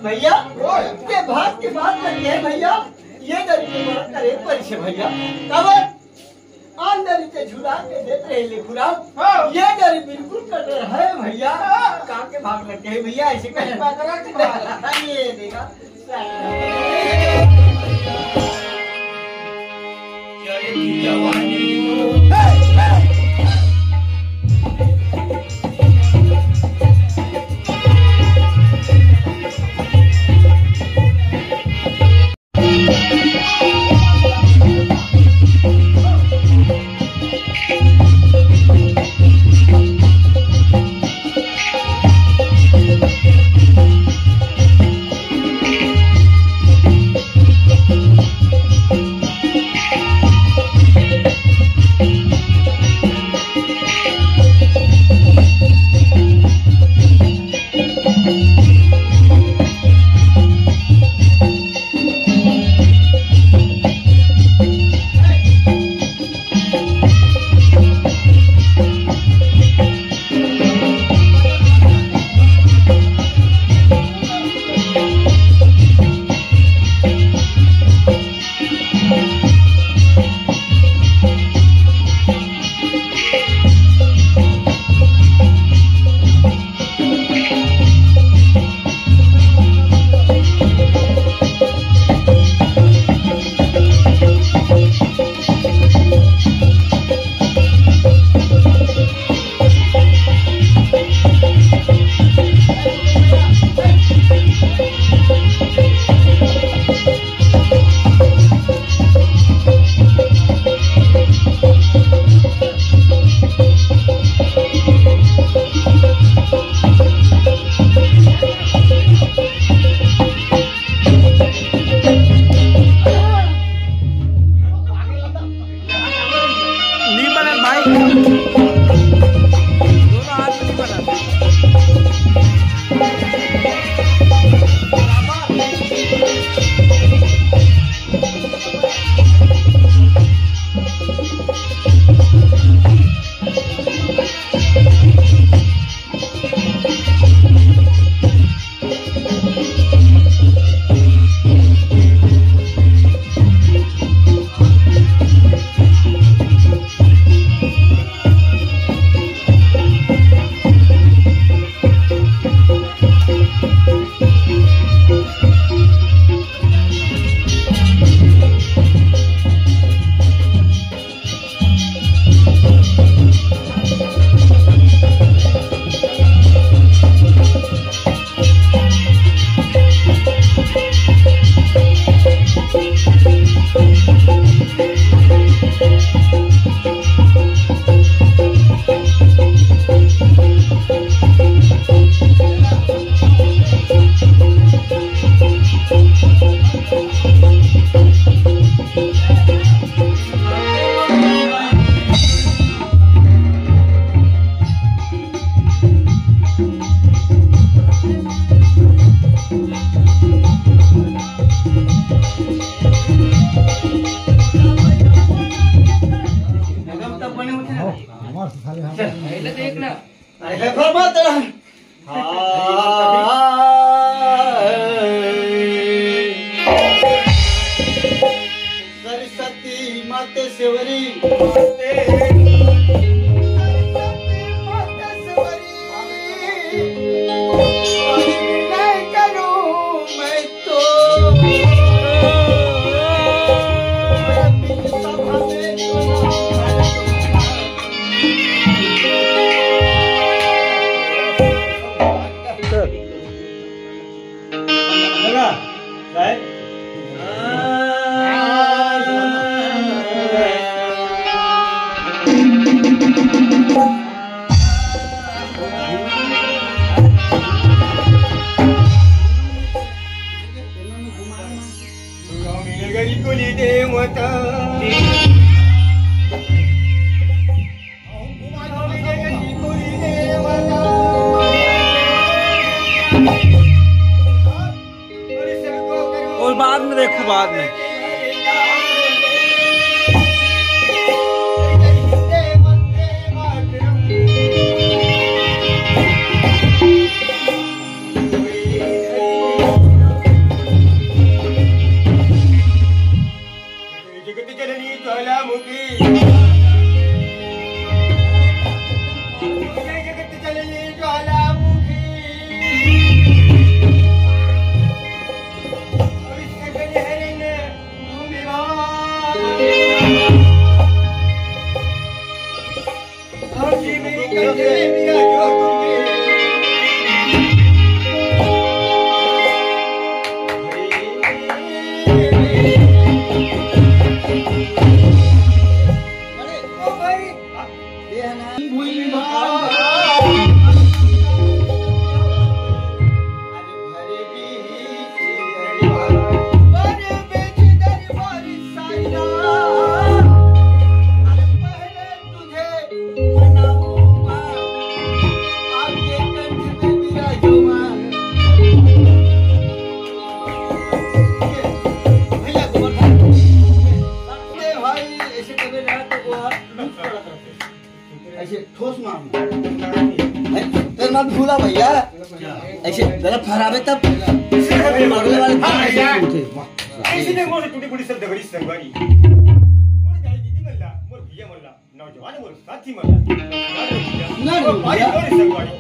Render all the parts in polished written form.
भैया के भाग की बात करनी है भैया। ये गरीब बात करे परिचय भैया कब अंदर से झुला के देते रहे लिखुरा ये गरीब बिल्कुल कर रहा है भैया। कहाँ के भाग लगते हैं भैया ऐसे कहीं ये देगा जवानी सरस्वती माते सेवरी और बाद में देखो बाद में मत भूला भैया ऐसे जरा फहरावे तब मरने वाले ऐसे नहीं मोर टूटी बड़ी सब दगड़ी संगवारी मोर जाई दीदी मल्ला मोर भैया मल्ला नौजवान मोर साथी मल्ला नहीं भाई मोर संगवारी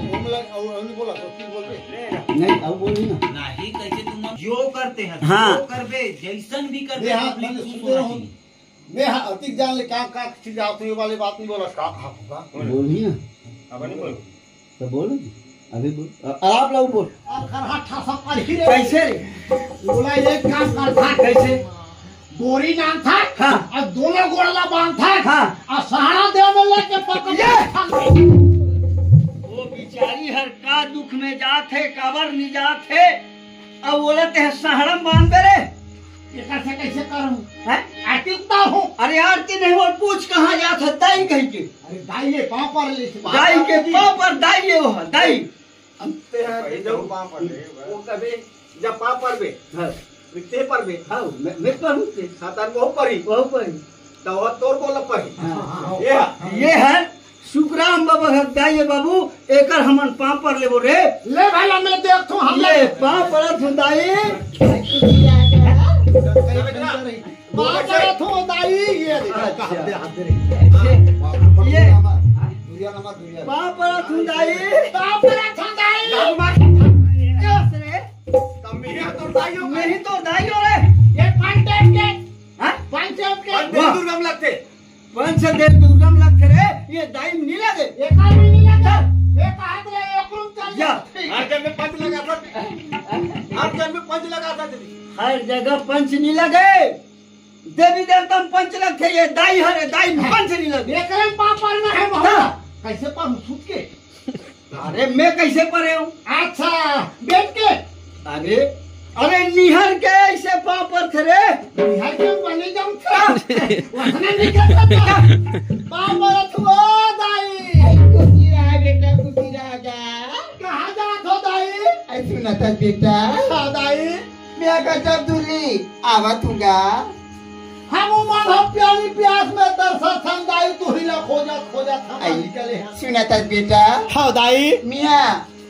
हमने बोला तो ठीक बोल रहे नहीं अब बोली ना नहीं कैसे तुम जो करते हैं हाँ। जो करबे जैसन भी करबे पब्लिक सुनते रहो मैं अतिक जान ले क्या क्या चीज आती वाली बात नहीं बोला का बोली ना अब नहीं बोल तो बोलो अभी बोल आप लोग बोल कैसे बोला एक काम करता कैसे गोरी नाम था हाँ। और दोनों गोड़ला बांध था हाँ। और सहारा देव में लेके पकड़ वो बिचारी हर का दुख में जाते काबर नहीं जाते अब बोलते हैं सहारम बांध रे ये कैसे कैसे करूं हैं आरती उतार हूं अरे आरती नहीं वो पूछ कहाँ जात है तई कहीं के अरे दाई ये पाँव पर ले दाई के पाँव पर दाई ये हो दाई अंते हैं जब पाँव पर वो कभी जब पाँव पर बे हाँ वित्ते पर बे हाँ मैं पर हूँ सातान वो परी तो वो तोड़ बोला परी ये है शुक्राम बाबा दाई बाबू एकर हमन पाँव पर ले रे ले भाला मैं देख तू हम ये पाँव पर दाई पाँव पर तू दाई ये ये पाँव पर दाई पाँव पर तू दाई नहीं तो दाई हो रे ये पंचायत के हाँ पंचायत के दुर्गम लगते पंचदेव दुर्गम लगते रे ये दाई में नहीं लगे एक आदमी नहीं लगा एक हाथ ले एक रूम चल या हर जगह पंच लगा था हर जगह पंच लगा था हर जगह पंच नहीं लगे देवी देवता में पंच लगते ये दाई हरे दाई में पंच नहीं लगे एक रंग पापड़ में है मोहरा कैसे पर सूत के अरे मैं कैसे पढ़े हूँ अच्छा बैठ के अरे अरे निहर के ऐसे पाँव पर थे रे बिहार के बने जाऊं था वहां निकल सकता पापड़ थो दाई कुछ रहा बेटा कुछ रहा जा कहां जा थो दाई ऐ सुना था बेटा हां दाई मैं का जब दूली आवत हूँगा हम मन हम प्याली प्यास में तरसा संदाई तू ही ला खोजा था निकले सुना था बेटा हां दाई मियाँ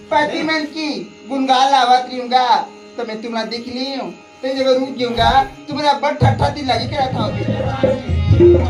प्रतिमन की गुनगान लावत रहूँगा तो मैं तुम्हारा देख ली हूँ तो जगह रुक जाऊंगा तुम्हारा बड़ ठट्ठा दिल लगी क्या था बेटा